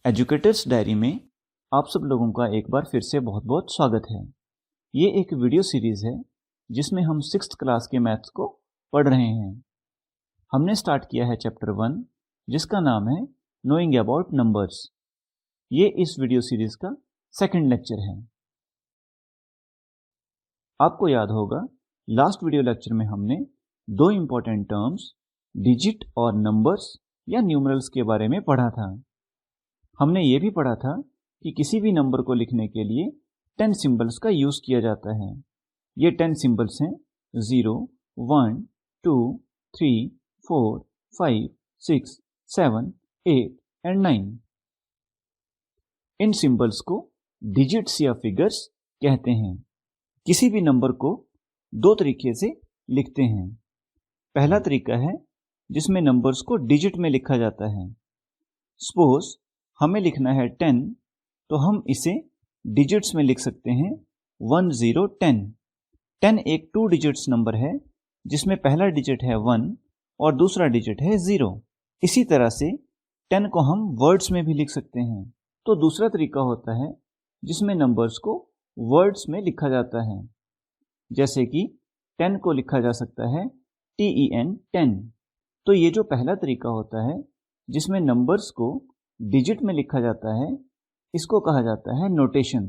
Educators diary में आप सब लोगों का एक बार फिर से बहुत बहुत स्वागत है। ये एक वीडियो सीरीज़ है जिसमें हम 6th क्लास के मैथ्स को पढ़ रहे हैं। हमने स्टार्ट किया है चैप्टर 1 जिसका नाम है नोइंग अबाउट नंबर्स। ये इस वीडियो सीरीज़ का सेकंड लेक्चर है। आपको याद होगा लास्ट वीडियो लेक्चर में हमने दो इम्पॉर्टेंट टर्म्स डिजिट और नंबर्स या न्यूमरल्स के बारे में पढ़ा था। हमने ये भी पढ़ा था कि किसी भी नंबर को लिखने के लिए 10 सिंबल्स का यूज़ किया जाता है। ये 10 सिंबल्स हैं 0, 1, 2, 3, 4, 5, 6, 7, 8 एंड 9। इन सिंबल्स को डिजिट्स या फिगर्स कहते हैं। किसी भी नंबर को दो तरीके से लिखते हैं। पहला तरीका है जिसमें नंबर्स को डिजिट में लिखा जाता है। सपोज हमें लिखना है 10 तो हम इसे डिजिट्स में लिख सकते हैं 1 0 10। 10 एक 2 डिजिट्स नंबर है जिसमें पहला डिजिट है 1 और दूसरा डिजिट है 0। इसी तरह से 10 को हम वर्ड्स में भी लिख सकते हैं। तो दूसरा तरीका होता है जिसमें नंबर्स को वर्ड्स में लिखा जाता है। जैसे कि 10 को लिखा जा सकता है TEN 10। तो ये जो पहला तरीका होता है जिसमें नंबर्स को डिजिट में लिखा जाता है इसको कहा जाता है नोटेशन।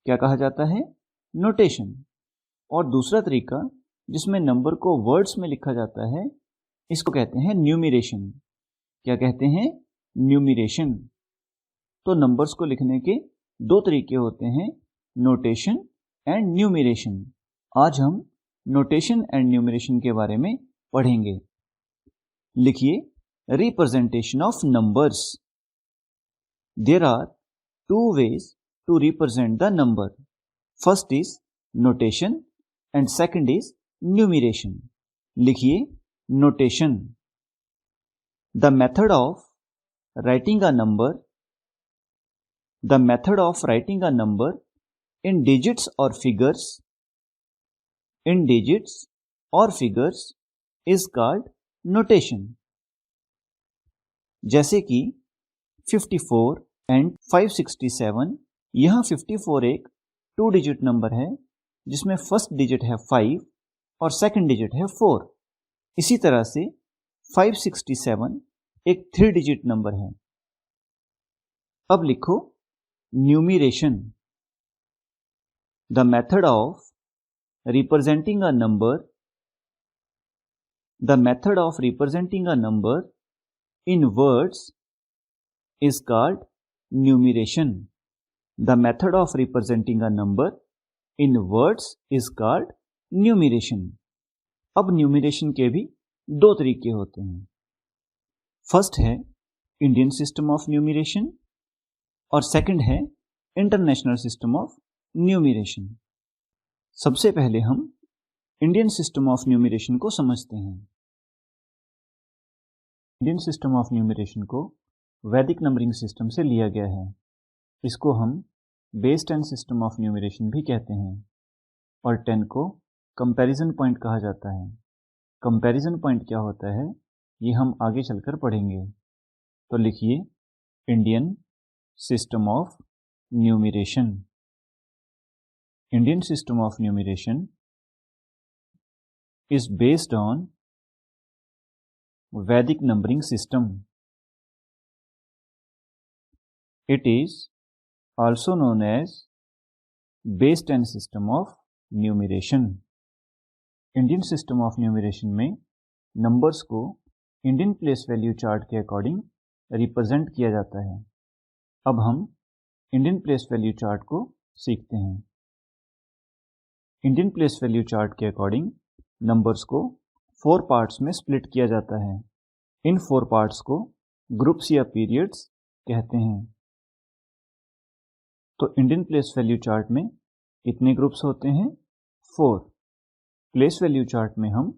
क्या कहा जाता है? नोटेशन। और दूसरा तरीका जिसमें नंबर को वर्ड्स में लिखा जाता है इसको कहते हैं न्यूमरेशन। क्या कहते हैं? न्यूमरेशन। तो नंबर्स को लिखने के दो तरीके होते हैं, नोटेशन एंड न्यूमरेशन। आज हम नोटेशन एंड न्यूमरेशन के बारे में पढ़ेंगे। लिखिए representation of numbers. There are two ways to represent the number. First is notation and second is numeration. लिखिए notation. The method of writing a number. The method of writing a number in digits or figures. In digits or figures is called notation. जैसे कि 54 and 567। यहाँ 54 एक 2 digit number है जिसमें first digit है 5 और second digit है 4। इसी तरह से 567 एक 3 डिजिट नंबर है। अब लिखो numeration. The method of representing a number. The method of representing a number in words is called numeration. The method of representing a number in words is called numeration. अब numeration के भी दो तरीके होते हैं। फर्स्ट है Indian system of numeration और second है इंटरनेशनल सिस्टम ऑफ न्यूमरेशन। सबसे पहले हम इंडियन सिस्टम ऑफ न्यूमरेशन को समझते हैं। इंडियन सिस्टम ऑफ न्यूमरेशन को वैदिक नंबरिंग सिस्टम से लिया गया है। इसको हम बेस 10 सिस्टम ऑफ न्यूमरेशन भी कहते हैं और 10 को कंपैरिजन पॉइंट कहा जाता है। कंपैरिजन पॉइंट क्या होता है ये हम आगे चलकर पढ़ेंगे। तो लिखिए Indian system of numeration. Indian system of numeration is based on Vedic numbering system. It is also known as base 10 system of numeration. Indian system of numeration में नंबर्स को इंडियन प्लेस वैल्यू चार्ट के according represent किया जाता है। अब हम Indian place value chart को सीखते हैं। इंडियन प्लेस वैल्यू चार्ट के अकॉर्डिंग नंबर्स को 4 पार्ट्स में स्प्लिट किया जाता है। इन 4 पार्ट्स को ग्रुप्स या पीरियड्स कहते हैं। तो इंडियन प्लेस वैल्यू चार्ट में कितने ग्रुप्स होते हैं? 4। प्लेस वैल्यू चार्ट में हम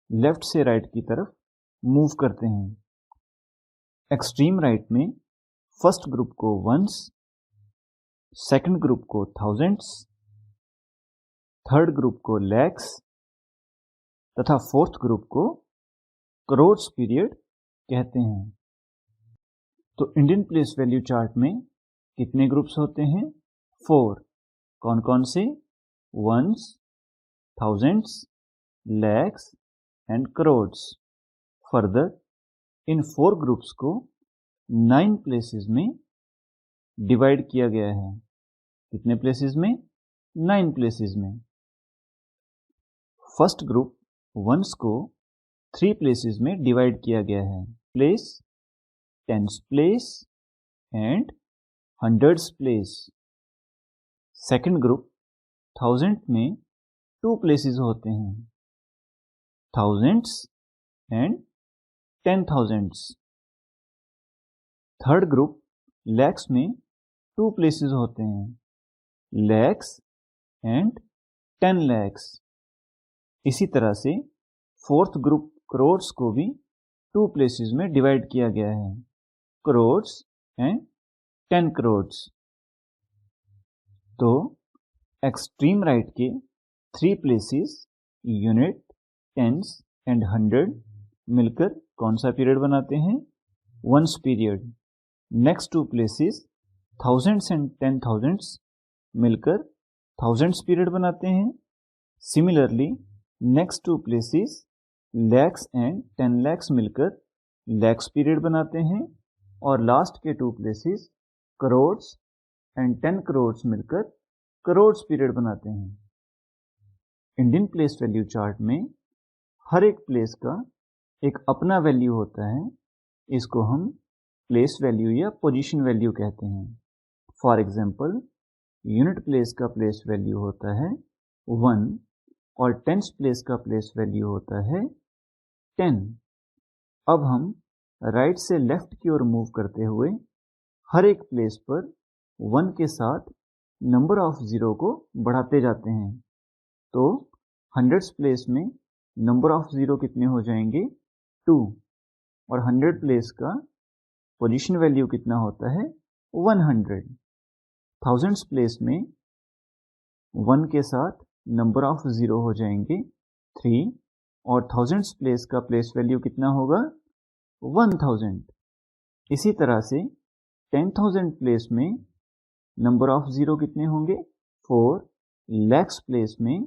लेफ्ट से राइट की तरफ मूव करते हैं। एक्सट्रीम राइट में फर्स्ट ग्रुप को वंस, सेकंड ग्रुप को थाउजेंड्स, थर्ड ग्रुप को लैक्स तथा फोर्थ ग्रुप को करोड्स पीरियड कहते हैं। तो इंडियन प्लेस वैल्यू चार्ट में कितने ग्रुप्स होते हैं? 4। कौन कौन से? Ones, thousands, lakhs and crores. Further in 4 groups को 9 प्लेसेस में डिवाइड किया गया है। कितने प्लेसेस में? 9 प्लेसेस में। फर्स्ट ग्रुप वंस को 3 प्लेसेस में डिवाइड किया गया है। Place, tens place and hundreds place. Second group thousand में 2 प्लेसेस होते हैं, thousands and 10,000s। Third group lakhs में 2 प्लेसेस होते हैं, लैक्स एंड 10 लैक्स। इसी तरह से फोर्थ ग्रुप करोड्स को भी 2 प्लेसेस में डिवाइड किया गया है, करोड्स एंड 10 करोड्स। तो एक्सट्रीम राइट के 3 places unit, tens and hundred मिलकर कौन सा पीरियड बनाते हैं? Ones period. Next 2 places thousands and 10,000s मिलकर थाउजेंड्स पीरियड बनाते हैं। Similarly next 2 places lakhs and 10 lakhs मिलकर लैक्स पीरियड बनाते हैं। और लास्ट के 2 प्लेसेस करोड्स एंड 10 करोड्स मिलकर करोड्स पीरियड बनाते हैं। इंडियन प्लेस वैल्यू चार्ट में हर एक प्लेस का एक अपना वैल्यू होता है। इसको हम प्लेस वैल्यू या पोजीशन वैल्यू कहते हैं। फॉर एग्जांपल यूनिट प्लेस का प्लेस वैल्यू होता है 1 और टेंस प्लेस का प्लेस वैल्यू होता है 10। अब हम राइट से लेफ्ट की ओर मूव करते हुए हर एक प्लेस पर 1 के साथ नंबर ऑफ जीरो को बढ़ाते जाते हैं। तो हंड्रेड्स प्लेस में नंबर ऑफ जीरो कितने हो जाएंगे? 2। और 100 प्लेस का पोजीशन वैल्यू कितना होता है? 100। थाउजेंड्स प्लेस में 1 के साथ नंबर ऑफ जीरो हो जाएंगे 3 और थाउजेंड्स प्लेस का प्लेस वैल्यू कितना होगा? 1000। इसी तरह से 10,000 प्लेस में नंबर ऑफ जीरो कितने होंगे? 4। लैक्स प्लेस में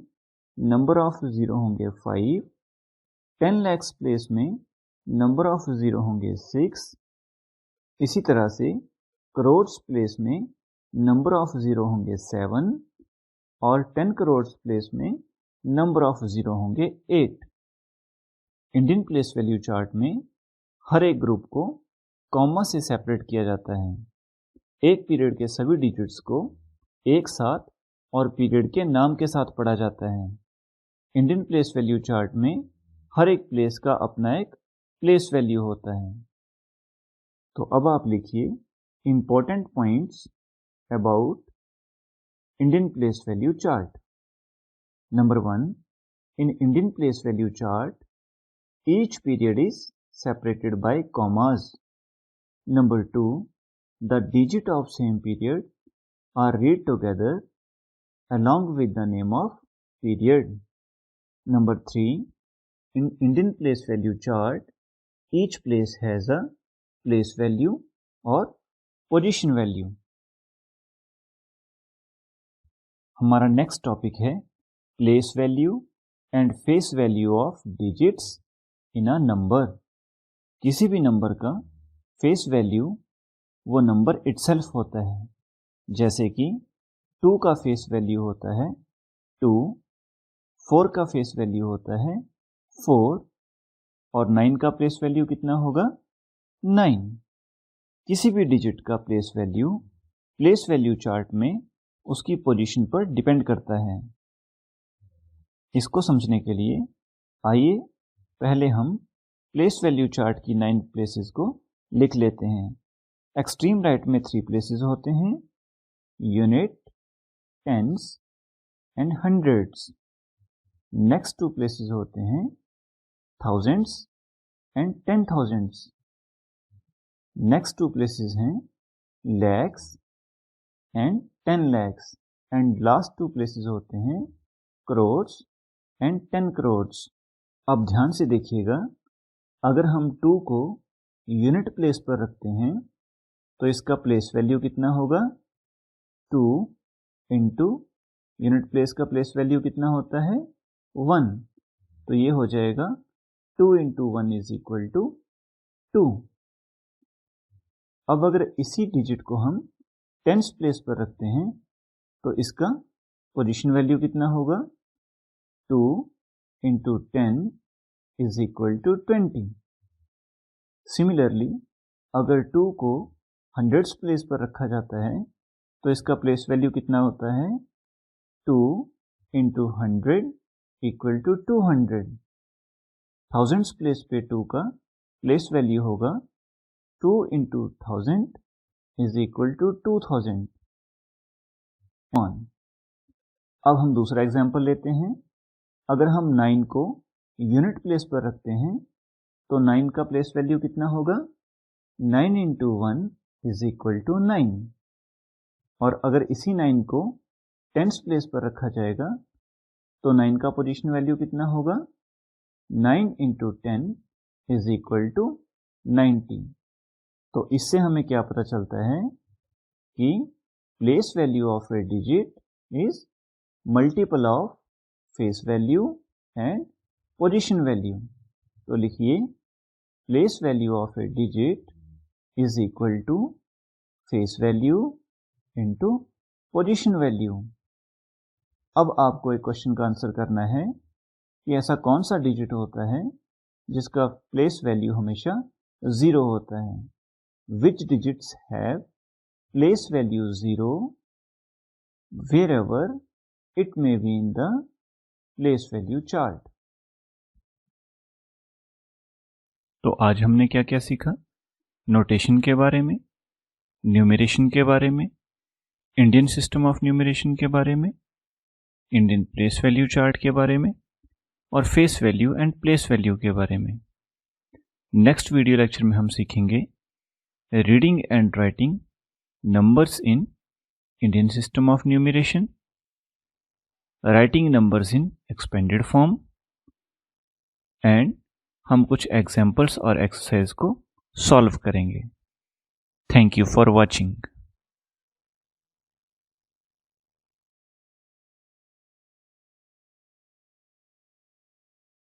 नंबर ऑफ जीरो होंगे 5। 10 लैक्स प्लेस में नंबर ऑफ जीरो होंगे 6। इसी तरह से करोड्स प्लेस में नंबर ऑफ जीरो होंगे 7 और 10 करोड्स प्लेस में नंबर ऑफ जीरो होंगे 8। इंडियन प्लेस वैल्यू चार्ट में हर एक ग्रुप को कॉमा से सेपरेट किया जाता है। एक पीरियड के सभी डिजिट्स को एक साथ और पीरियड के नाम के साथ पढ़ा जाता है। इंडियन प्लेस वैल्यू चार्ट में हर एक प्लेस का अपना एक प्लेस वैल्यू होता है। तो अब आप लिखिए important points about Indian place value chart. Number 1, in Indian place value chart each period is separated by commas. Number 2, the digit of same period are read together along with the name of period. Number 3, in Indian place value chart, each place has a place value or position value. हमारा next topic है place value and face value of digits in a number. किसी भी number का face value वो number itself होता है। जैसे कि 2 का फेस वैल्यू होता है 2, 4 का फेस वैल्यू होता है 4 और 9 का प्लेस वैल्यू कितना होगा? 9। किसी भी डिजिट का प्लेस वैल्यू चार्ट में उसकी पोजीशन पर डिपेंड करता है। इसको समझने के लिए आइए पहले हम प्लेस वैल्यू चार्ट की 9 प्लेसेस को लिख लेते हैं। एक्सट्रीम राइट में 3 प्लेसेस होते हैं, unit, tens and hundreds. Next 2 places होते हैं thousands and 10,000s। Next 2 places हैं lakhs and 10 lakhs and last 2 places होते हैं करोड्स एंड 10 करोड्स। अब ध्यान से देखिएगा, अगर हम 2 को यूनिट प्लेस पर रखते हैं तो इसका प्लेस वैल्यू कितना होगा 2 इंटू यूनिट प्लेस का प्लेस वैल्यू कितना होता है 1, तो ये हो जाएगा 2 इंटू 1 इज इक्वल टू 2। अब अगर इसी डिजिट को हम टेंस प्लेस पर रखते हैं तो इसका पोजीशन वैल्यू कितना होगा 2 into 10 is equal to 20। Similarly अगर 2 को हंड्रेड्स प्लेस पर रखा जाता है तो इसका प्लेस वैल्यू कितना होता है 2 into 100 equal to 200। Thousands place पे 2 का प्लेस वैल्यू होगा 2 इंटू 1000 इज इक्वल टू 2000। अब हम दूसरा एग्जाम्पल लेते हैं। अगर हम 9 को यूनिट प्लेस पर रखते हैं तो 9 का प्लेस वैल्यू कितना होगा 9 इंटू 1 इज इक्वल टू 9। और अगर इसी 9 को टेंस प्लेस पर रखा जाएगा तो 9 का पोजीशन वैल्यू कितना होगा 9 इंटू 10 इज इक्वल टू 90। तो इससे हमें क्या पता चलता है कि place value of a digit is multiple of face value and position value. तो लिखिए place value of a digit is equal to face value into position value. अब आपको एक क्वेश्चन का आंसर करना है कि ऐसा कौन सा डिजिट होता है जिसका प्लेस वैल्यू हमेशा 0 होता है। Which digits have place value 0 wherever it may be in the place value chart। तो आज हमने क्या क्या सीखा, नोटेशन के बारे में, न्यूमरेशन के बारे में, इंडियन सिस्टम ऑफ न्यूमरेशन के बारे में, इंडियन प्लेस वैल्यू चार्ट के बारे में और face value and place value के बारे में। नेक्स्ट वीडियो लेक्चर में हम सीखेंगे reading and writing numbers in Indian system of numeration, writing numbers in expanded form and हम कुछ एग्जाम्पल्स और एक्सरसाइज को सॉल्व करेंगे। Thank you for watching.